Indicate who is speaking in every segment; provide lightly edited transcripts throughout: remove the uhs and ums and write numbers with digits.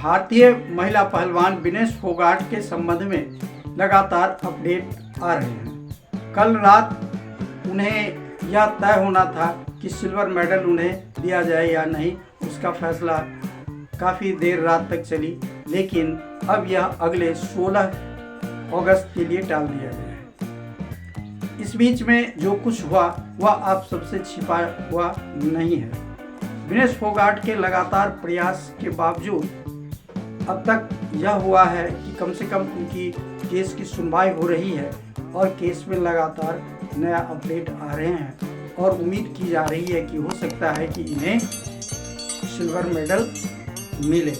Speaker 1: भारतीय महिला पहलवान विनेश फोगाट के संबंध में लगातार अपडेट आ रहे हैं। कल रात उन्हें यह तय होना था कि सिल्वर मेडल उन्हें दिया जाए या नहीं, उसका फैसला काफ़ी देर रात तक चली, लेकिन अब यह अगले 16 अगस्त के लिए टाल दिया गया है। इस बीच में जो कुछ हुआ वह आप सबसे छिपा हुआ नहीं है। विनेश फोगाट के लगातार प्रयास के बावजूद अब तक यह हुआ है कि कम से कम उनकी केस की सुनवाई हो रही है और केस में लगातार नया अपडेट आ रहे हैं और उम्मीद की जा रही है कि हो सकता है कि इन्हें सिल्वर मेडल मिले,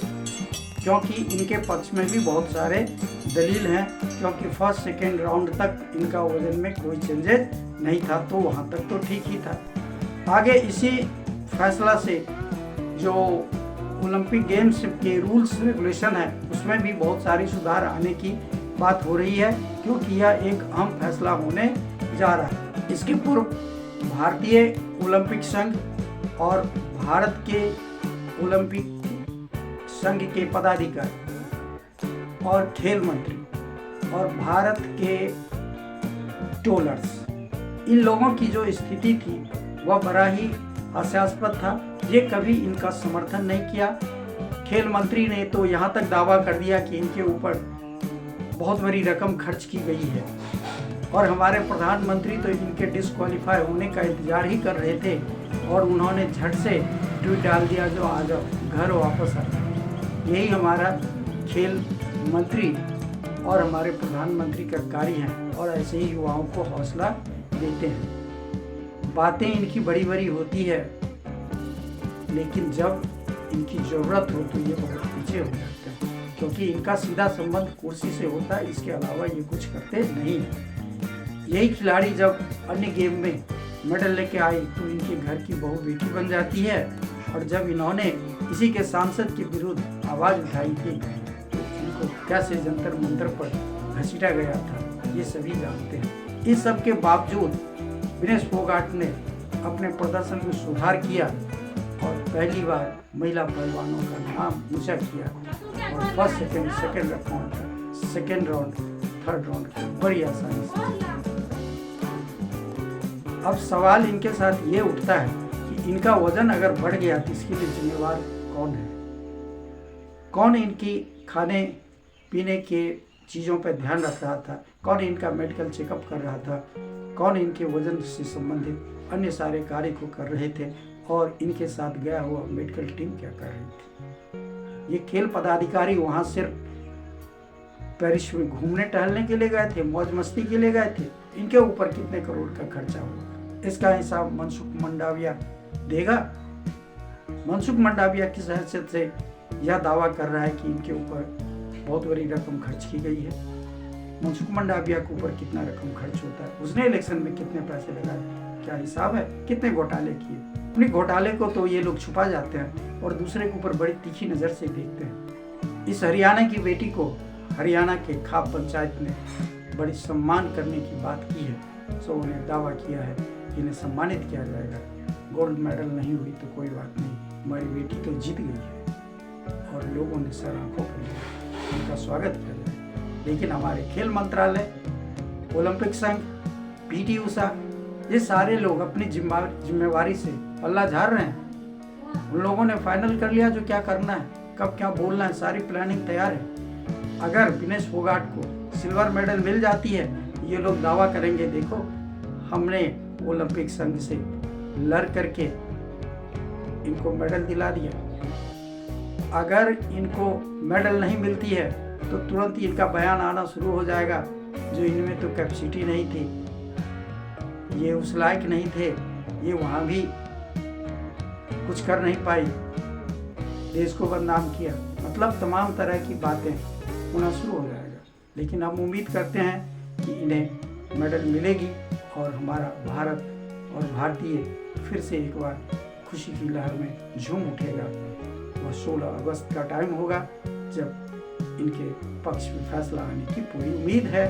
Speaker 1: क्योंकि इनके पक्ष में भी बहुत सारे दलील हैं। क्योंकि फर्स्ट सेकेंड राउंड तक इनका वजन में कोई चेंजेस नहीं था, तो वहाँ तक तो ठीक ही था। आगे इसी फैसला से जो ओलंपिक गेम्स के रूल्स रेगुलेशन है उसमें भी बहुत सारी सुधार आने की बात हो रही है, क्योंकि यह एक अहम फैसला होने जा रहा है। इसके पूर्व भारतीय ओलंपिक संघ और भारत के ओलंपिक संघ के पदाधिकारी और खेल मंत्री और भारत के टोलर्स, इन लोगों की जो स्थिति थी वह बड़ा ही हास्यास्पद था। ये कभी इनका समर्थन नहीं किया। खेल मंत्री ने तो यहाँ तक दावा कर दिया कि इनके ऊपर बहुत बड़ी रकम खर्च की गई है, और हमारे प्रधानमंत्री तो इनके डिस्क्वालीफाई होने का इंतजार ही कर रहे थे और उन्होंने झट से ट्वीट डाल दिया, जो आ जाओ घर वापस आ। यही हमारा खेल मंत्री और हमारे प्रधानमंत्री का कार्य है, और ऐसे ही युवाओं को हौसला देते हैं। बातें इनकी बड़ी बड़ी होती है, लेकिन जब इनकी ज़रूरत हो तो ये बहुत पीछे हो जाते हैं, क्योंकि इनका सीधा संबंध कुर्सी से होता है, इसके अलावा ये कुछ करते नहीं हैं। यही खिलाड़ी जब अन्य गेम में मेडल लेके आई तो इनके घर की बहू बेटी बन जाती है, और जब इन्होंने किसी के सांसद के विरुद्ध आवाज़ उठाई थी तो इनको कैसे जंतर मंतर पर घसीटा गया था, ये सभी जानते हैं। इस सब के बावजूद विनेश फोगाट ने अपने प्रदर्शन में सुधार किया और पहली बार महिला पहलवानों का नाम ऊंचा किया, और first second round third round बड़ी आसानी से। अब सवाल इनके साथ ये उठता है कि इनका वजन अगर बढ़ गया तो इसके लिए जिम्मेवार कौन है? कौन इनकी खाने पीने के चीज़ों पर ध्यान रख रहा था? कौन इनका मेडिकल चेकअप कर रहा था? कौन इनके वजन से संबंधित अन्य सारे कार्य को कर रहे थे? और इनके साथ गया हुआ मेडिकल टीम क्या कर रही थी? ये खेल पदाधिकारी वहाँ सिर्फ पेरिस में घूमने टहलने के लिए गए थे, मौज मस्ती के लिए गए थे। इनके ऊपर कितने करोड़ का खर्चा हुआ, इसका हिसाब मनसुख मंडाविया देगा। मनसुख मंडाविया किस हैसियत से यह दावा कर रहा है कि इनके ऊपर बहुत बड़ी रकम खर्च की गई है? मनसुख मंडाविया के ऊपर कितना रकम खर्च होता है? उसने इलेक्शन में कितने पैसे लगाए, क्या हिसाब है? कितने घोटाले किए? अपने घोटाले को तो ये लोग छुपा जाते हैं और दूसरे के ऊपर बड़ी तीखी नज़र से देखते हैं। इस हरियाणा की बेटी को हरियाणा के खाप पंचायत ने बड़ी सम्मान करने की बात की है, सो उन्हें दावा किया है कि इन्हें सम्मानित किया जाएगा। गोल्ड मेडल नहीं हुई तो कोई बात नहीं, हमारी बेटी तो जीत गई है और लोगों ने सर आंखों पर लिया, उनका स्वागत किया जाए। लेकिन हमारे खेल मंत्रालय, ओलंपिक संघ, पीटी उषा, ये सारे लोग अपनी जिम्मेवारी से पल्ला झाड़ रहे हैं। उन लोगों ने फाइनल कर लिया जो क्या करना है, कब क्या बोलना है, सारी प्लानिंग तैयार है। अगर विनेश फोगाट को सिल्वर मेडल मिल जाती है, ये लोग दावा करेंगे, देखो हमने ओलंपिक संघ से लड़ करके इनको मेडल दिला दिया। अगर इनको मेडल नहीं मिलती है तो तुरंत ही इनका बयान आना शुरू हो जाएगा, जो इनमें तो कैपेसिटी नहीं थी, ये उस लायक नहीं थे, ये वहाँ भी कुछ कर नहीं पाई, देश को बदनाम किया। मतलब तमाम तरह की बातें होना शुरू हो जाएगा। लेकिन हम उम्मीद करते हैं कि इन्हें मेडल मिलेगी और हमारा भारत और भारतीय फिर से एक बार खुशी की लहर में झूम उठेगा। वह 16 अगस्त का टाइम होगा जब इनके पक्ष में फैसला आने की पूरी उम्मीद है।